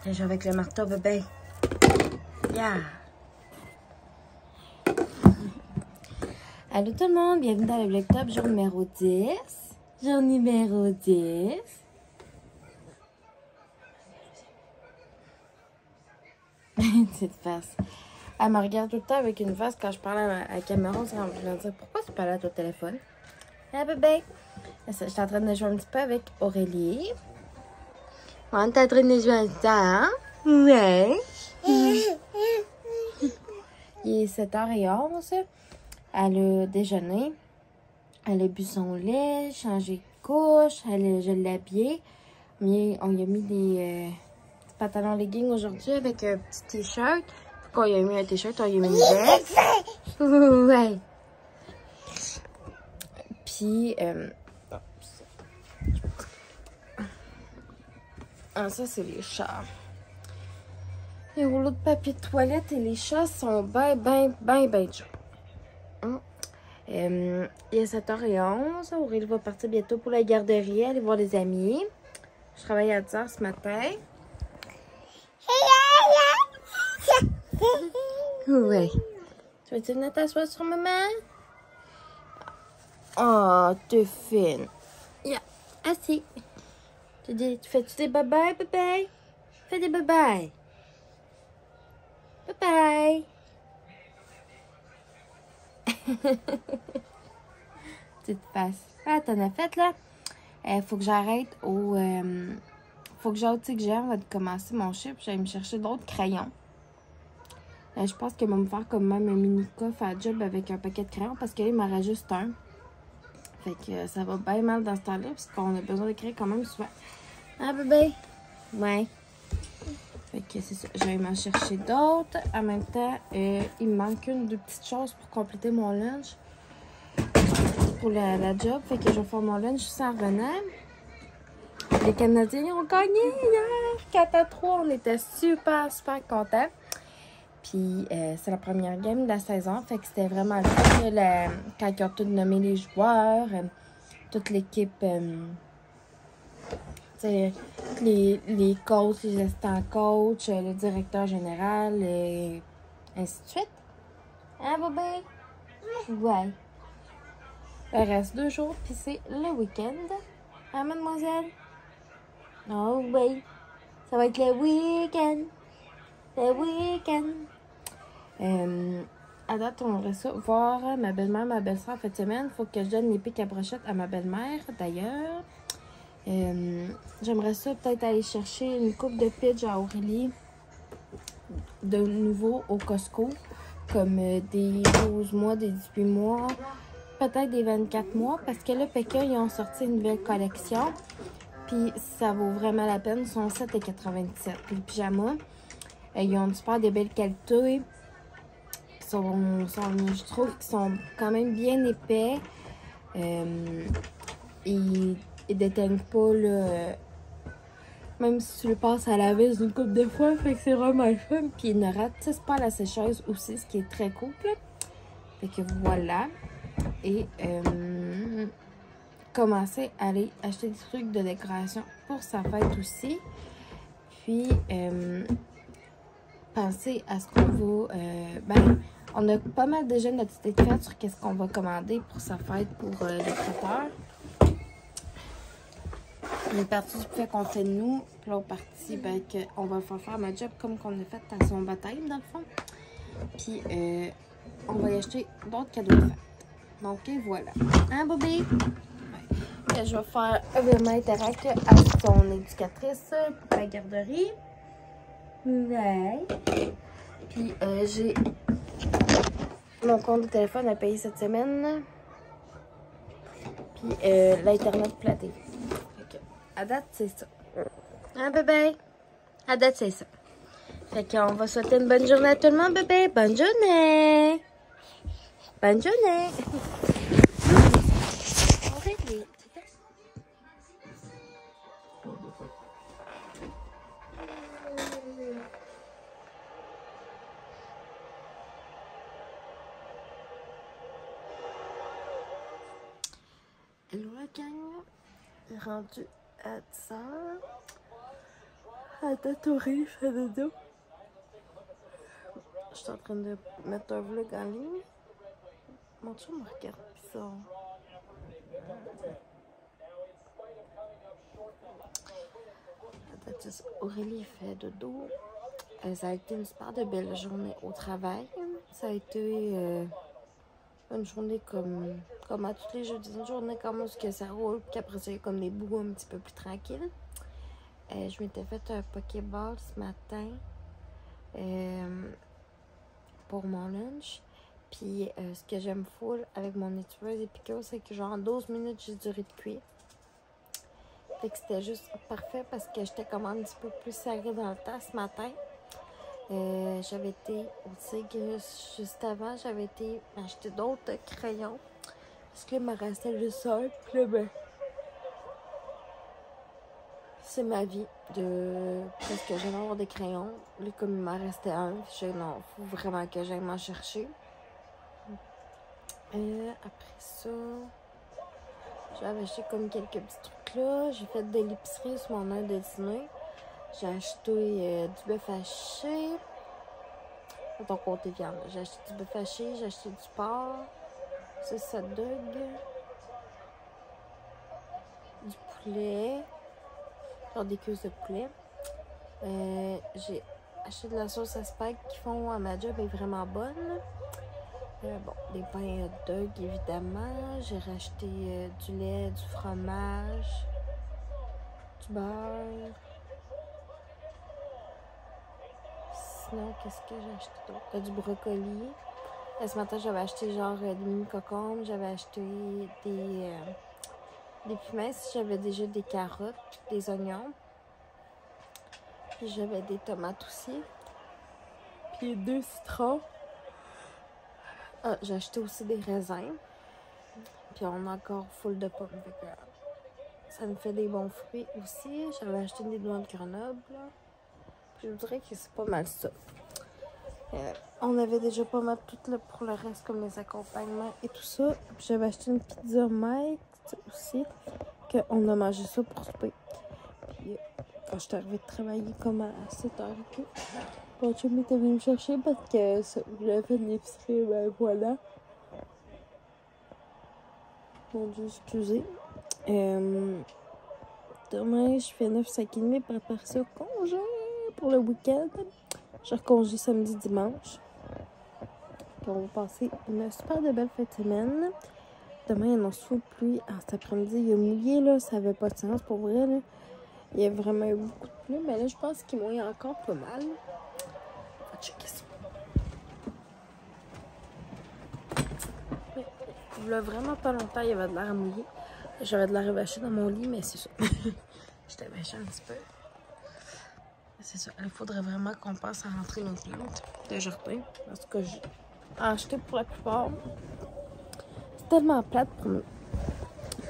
Je joue avec le marteau, bébé. Yeah! Allô tout le monde, bienvenue dans le Vlog Top, jour numéro 10. Jour numéro 10. Petite face. Elle me regarde tout le temps avec une face quand je parle à la caméra. Je vais dire pourquoi tu parles à ton téléphone? Ah bébé! Je suis en train de jouer un petit peu avec Aurélie. On est en train de jouer à ça, hein? Ouais. Il est 7h11. Elle a déjeuné. Elle a bu son lait, changé de couche. Je l'ai habillée. On lui a mis des pantalons leggings aujourd'hui avec un petit t-shirt. Pourquoi on lui a mis un t-shirt? On lui a mis une veste. Ouais. Puis, ah, ça, c'est les chats. Les rouleaux de papier de toilette et les chats sont ben chauds. Il est 7h11. Aurélie va partir bientôt pour la garderie, aller voir les amis. Je travaille à 10h ce matin. Ouais. Tu veux-tu venir t'asseoir sur maman? Oh, t'es fine. Yeah. Assis. Tu fais-tu des bye-bye, bébé? Fais des bye-bye. Bye-bye. Petite face. Ah, t'en as fait, là? Faut que j'arrête au... faut que j'aille au Tigre va commencer mon chiffre. J'allais me chercher d'autres crayons. Je pense qu'il va me faire comme même un mini coffre à job avec un paquet de crayons parce qu'il m'en reste juste un. Fait que ça va bien mal dans ce temps-là parce qu'on a besoin d'écrire quand même souvent. Ah, bébé? Ouais. Fait que c'est ça. Je vais m'en chercher d'autres. En même temps, il me manque une ou deux petites choses pour compléter mon lunch. Pour la job. Fait que je vais faire mon lunch juste en revenant. Les Canadiens ont gagné hier. 4-3. On était super contents. Puis c'est la première game de la saison. Fait que c'était vraiment le fun. Quand ils ont tous nommé les joueurs. Toute l'équipe. Les coachs, les assistants coachs, le directeur général, et ainsi de suite. Hein, bébé? Ouais. Il reste 2 jours, puis c'est le week-end. Hein, mademoiselle? Oh oui. Ça va être le week-end. Le week-end. À date, on aimerait ça voir ma belle-mère, ma belle-soeur cette semaine. Il faut que je donne les pics à brochette à ma belle-mère, d'ailleurs. J'aimerais ça peut-être aller chercher une coupe de pitch à Aurélie de nouveau au Costco, comme des 12 mois, des 18 mois, peut-être des 24 mois, parce que là, Pekka, ils ont sorti une nouvelle collection, puis ça vaut vraiment la peine, ils sont 7,97 $. Les pyjamas, ils ont une super de belle qualité, je trouve qu'ils sont quand même bien épais, ils déteignent pas, là, même si tu le passes à la vis une couple de fois, fait que c'est vraiment le fun. Puis ils ne ratissent pas la sécheuse aussi, ce qui est très cool, là. Fait que voilà. Et commencer à aller acheter des trucs de décoration pour sa fête aussi. Puis penser à ce qu'on va... on a pas mal déjà notre idée de fête sur qu'est-ce qu'on va commander pour sa fête pour le traiteur. Une partie du fait qu'on fait de nous, puis l'autre partie, ben, qu'on va faire ma job comme qu'on a fait à son baptême, dans le fond. Puis, on va y acheter d'autres cadeaux de fête. Donc, voilà. Hein, bébé? Ouais. Je vais faire un virement interact à son éducatrice pour la garderie. Ouais. Puis, j'ai mon compte de téléphone à payer cette semaine. Puis, l'Internet platé. À date, c'est ça. Hein, bébé? À date, c'est ça. Fait qu'on va souhaiter une bonne journée à tout le monde, bébé. Bonne journée! Bonne journée! Aurélie. Hello la gang! Rendu à 10h. Attends, Aurélie fait dodo. Je suis en train de mettre un vlog en ligne. Mon chum me regarde bizarre. Attends, Aurélie fait dodo. Ça a été une super de belle journée au travail. Ça a été une journée comme à tous les jeudis. Une journée comme où ça roule, puis qu'après ça, il y a comme des bouts un petit peu plus tranquilles. Je m'étais fait un Pokéball ce matin pour mon lunch. Puis ce que j'aime full avec mon étuveuse Epico, c'est que genre en 12 minutes, j'ai duré de cuire. Fait que c'était juste parfait parce que j'étais comme un petit peu plus serrée dans le temps ce matin. J'avais été au Tigre juste avant, j'avais été acheter d'autres crayons. Parce qu'il me restait juste un. Puis là, ben, c'est ma vie de presque jamais avoir des crayons. Là, comme il m'en restait un, je non, faut vraiment que j'aille m'en chercher. Après ça, j'avais acheté comme quelques petits trucs là. J'ai fait de l'épicerie sur mon heure de dîner. J'ai acheté du bœuf haché. De ton côté viande. J'ai acheté du bœuf haché, j'ai acheté du porc, ça dog, du poulet, genre des cuisses de poulet. J'ai acheté de la sauce à spag qu'ils font à ma job, elle est vraiment bonne. Bon, des pains hot dog évidemment. J'ai racheté du lait, du fromage, du beurre. Sinon, qu'est-ce que j'ai acheté d'autre? Du brocoli. Ce matin, j'avais acheté genre des mini-cocombes. J'avais acheté des pumains. J'avais déjà des carottes, des oignons. Puis j'avais des tomates aussi. Puis 2 citrons. Ah, j'ai acheté aussi des raisins. Puis on a encore full de pommes. Ça me fait des bons fruits aussi. J'avais acheté des noix de Grenoble. Puis je dirais que c'est pas mal ça. On avait déjà pas mal tout là pour le reste, comme les accompagnements et tout ça. Puis j'avais acheté une pizza Mike aussi, qu'on a mangé ça pour souper. Puis quand je suis arrivée de travailler comme à 7h, mon chum était venu me chercher parce que j'avais fait de l'épicerie, ben voilà. Mon Dieu, excusez. Demain, je fais 9h30 pour préparer ça congé pour le week-end. Je congé samedi, dimanche. Puis on va passer une super de belle fin de semaine. Demain, il annonce full pluie. Cet après-midi, il a mouillé, là. Ça avait pas de sens pour vrai, là. Il y a vraiment eu beaucoup de pluie. Mais là, je pense qu'il mouille encore pas mal. On va checker ça. Mais il y a vraiment pas longtemps, il y avait de l'air mouillé. J'avais de l'air revêché dans mon lit, mais c'est ça. J'étais méchant un petit peu. C'est ça. Il faudrait vraiment qu'on passe à rentrer nos plantes de jardin. Parce que j'ai acheté pour la plupart. C'est tellement plate pour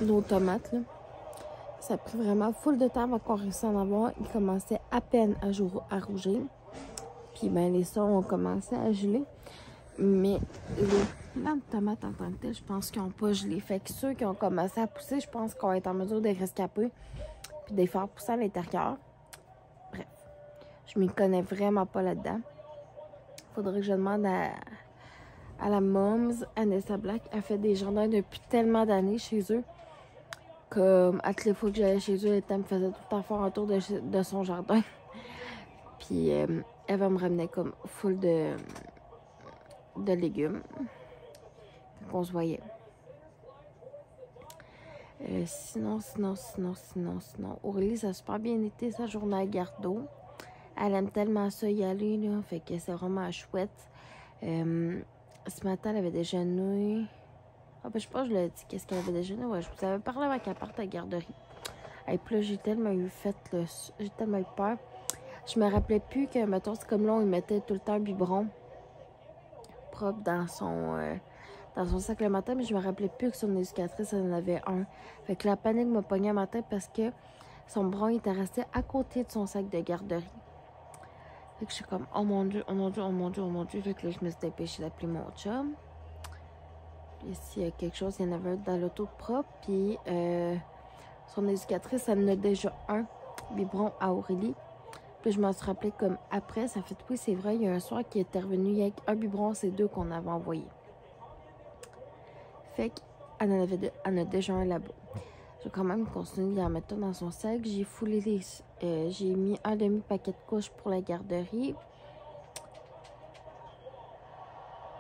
nos tomates, là. Ça a pris vraiment full de temps avant qu'on réussisse à en avoir. Ils commençaient à peine à rougir. Puis ben les sons ont commencé à geler. Mais les plantes de tomates en tant que telles, je pense qu'ils n'ont pas gelé. Fait que ceux qui ont commencé à pousser, je pense qu'on va être en mesure de les rescaper. Puis de les faire pousser à l'intérieur. Bref. Je m'y connais vraiment pas là-dedans. Faudrait que je demande à la Moms, Anessa Black. Elle fait des jardins depuis tellement d'années chez eux. Comme à toutes les fois que j'allais chez eux, elle me faisait tout le temps faire un tour de son jardin. Puis elle va me ramener comme full de légumes. Qu'on se voyait. Sinon. Aurélie, ça a super bien été sa journée à Gardeau. Elle aime tellement ça y aller, là. Fait que c'est vraiment chouette. Ce matin, elle avait déjeuné. Ah, ben, je sais pas, je l'ai dit, qu'est-ce qu'elle avait déjeuné. Ouais, je vous avais parlé avant qu'elle parte à la garderie. Et puis là, j'ai tellement eu peur. Je me rappelais plus que, mettons, c'est comme là, il mettait tout le temps un biberon propre dans son sac le matin, mais je me rappelais plus que son éducatrice en avait un. Fait que la panique m'a pogné un matin parce que son biberon était resté à côté de son sac de garderie. Fait que je suis comme, oh mon Dieu, oh mon Dieu, oh mon Dieu, oh mon Dieu. Fait que là, je me suis dépêchée d'appeler mon chum. Puis s'il y a quelque chose, il y en avait un dans l'auto propre. Puis son éducatrice, elle en a déjà un biberon à Aurélie. Puis je m'en suis rappelé comme après, ça fait oui, c'est vrai, il y a un soir qui est revenu avec un biberon, c'est 2 qu'on avait envoyé. Fait qu'elle en a déjà un là-bas. Je vais quand même continuer d'en mettre un dans son sac. J'ai foulé j'ai mis un demi-paquet de couches pour la garderie.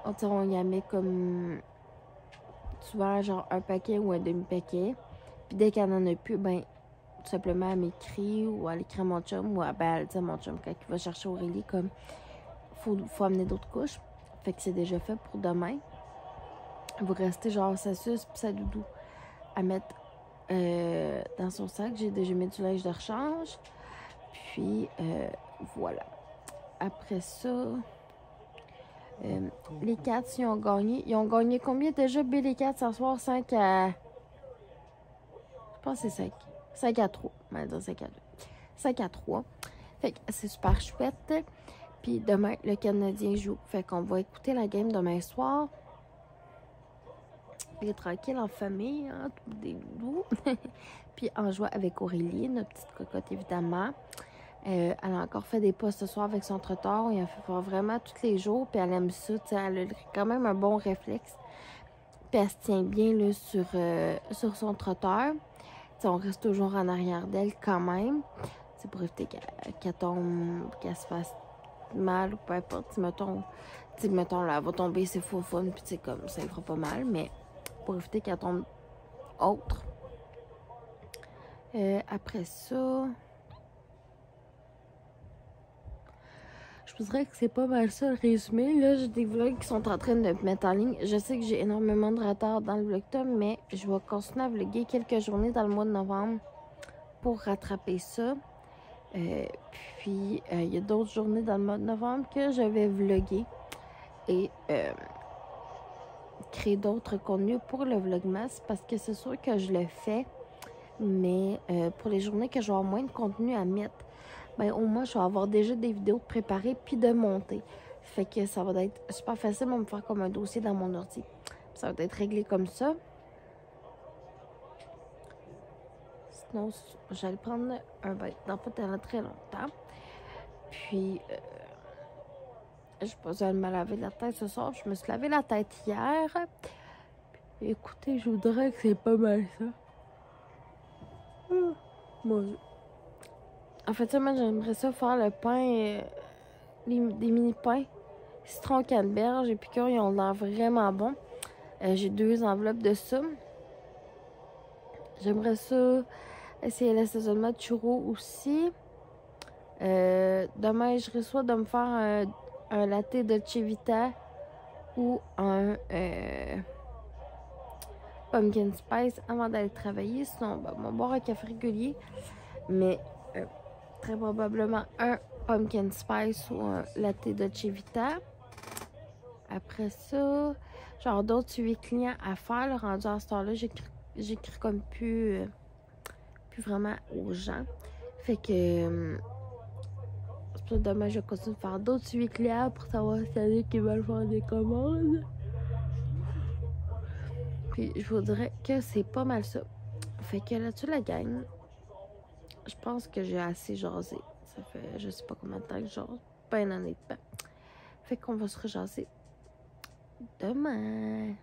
On y en met comme souvent genre un paquet ou un demi-paquet. Puis dès qu'elle en a plus, ben tout simplement elle m'écrit ou elle écrit à mon chum ou elle dit à mon chum quand il va chercher Aurélie comme faut amener d'autres couches. Fait que c'est déjà fait pour demain. Vous restez genre sa suce puis sa doudou à mettre dans son sac. J'ai déjà mis du linge de rechange. Puis voilà. Après ça, les Cats, ils ont gagné. Ils ont gagné combien déjà, B, les Cats, ce soir? 5 à... Je pense que c'est 5. 5 à 3. On va dire 5 à 2. 5 à 3. Fait que c'est super chouette. Puis demain, le Canadien joue. Fait qu'on va écouter la game demain soir. Il est tranquille en famille, hein, des loups. Puis en jouant avec Aurélie, notre petite cocotte évidemment. Elle a encore fait des pas ce soir avec son trottoir. Il a fait vraiment tous les jours. Puis elle aime ça. Elle a quand même un bon réflexe. Puis elle se tient bien là, sur son trotteur. T'sais, on reste toujours en arrière d'elle quand même. C'est pour éviter qu'elle tombe, qu'elle se fasse mal ou peu importe. Mettons là, elle va tomber, c'est faux fun. Puis comme ça, il fera pas mal. Mais pour éviter qu'elle tombe autre. Après ça... Je vous dirais que c'est pas mal ça le résumé. Là, j'ai des vlogs qui sont en train de me mettre en ligne. Je sais que j'ai énormément de retard dans le vlogtome, mais je vais continuer à vlogger quelques journées dans le mois de novembre pour rattraper ça. Puis, il y a d'autres journées dans le mois de novembre que je vais vlogger et créer d'autres contenus pour le vlogmas parce que c'est sûr que je le fais, mais pour les journées que je vais avoir moins de contenu à mettre, ben au moins je vais avoir déjà des vidéos préparées puis de monter. Fait que ça va être super facile de me faire comme un dossier dans mon ordi. Ça va être réglé comme ça. Sinon, j'allais prendre un bain dans pas très longtemps. Puis, je n'ai pas besoin de me laver la tête ce soir. Je me suis lavé la tête hier. Puis, écoutez, je voudrais que c'est pas mal ça. Moi, en fait, moi, j'aimerais ça faire le pain, des mini-pains, citron canneberge et piqueur, ils ont l'air vraiment bons. J'ai 2 enveloppes de ça. J'aimerais ça essayer l'assaisonnement de churros aussi. Demain, je reçois de me faire un latte de Chivita ou un pumpkin spice avant d'aller travailler. Sinon, ben, on va boire un café régulier. Mais très probablement un pumpkin spice ou un latte de Chivita. Après ça, genre d'autres suivis clients à faire. Là, rendu à ce temps-là, j'écris comme plus vraiment aux gens. Fait que c'est pour demain, je vais continuer de faire d'autres suivis clients pour savoir s'il y en a qui veulent faire des commandes. Puis je vous dirais que c'est pas mal ça. Fait que là-dessus, la gang, je pense que j'ai assez jasé. Ça fait je sais pas combien de temps que je jase. Ben honnêtement. Fait qu'on va se rejaser demain.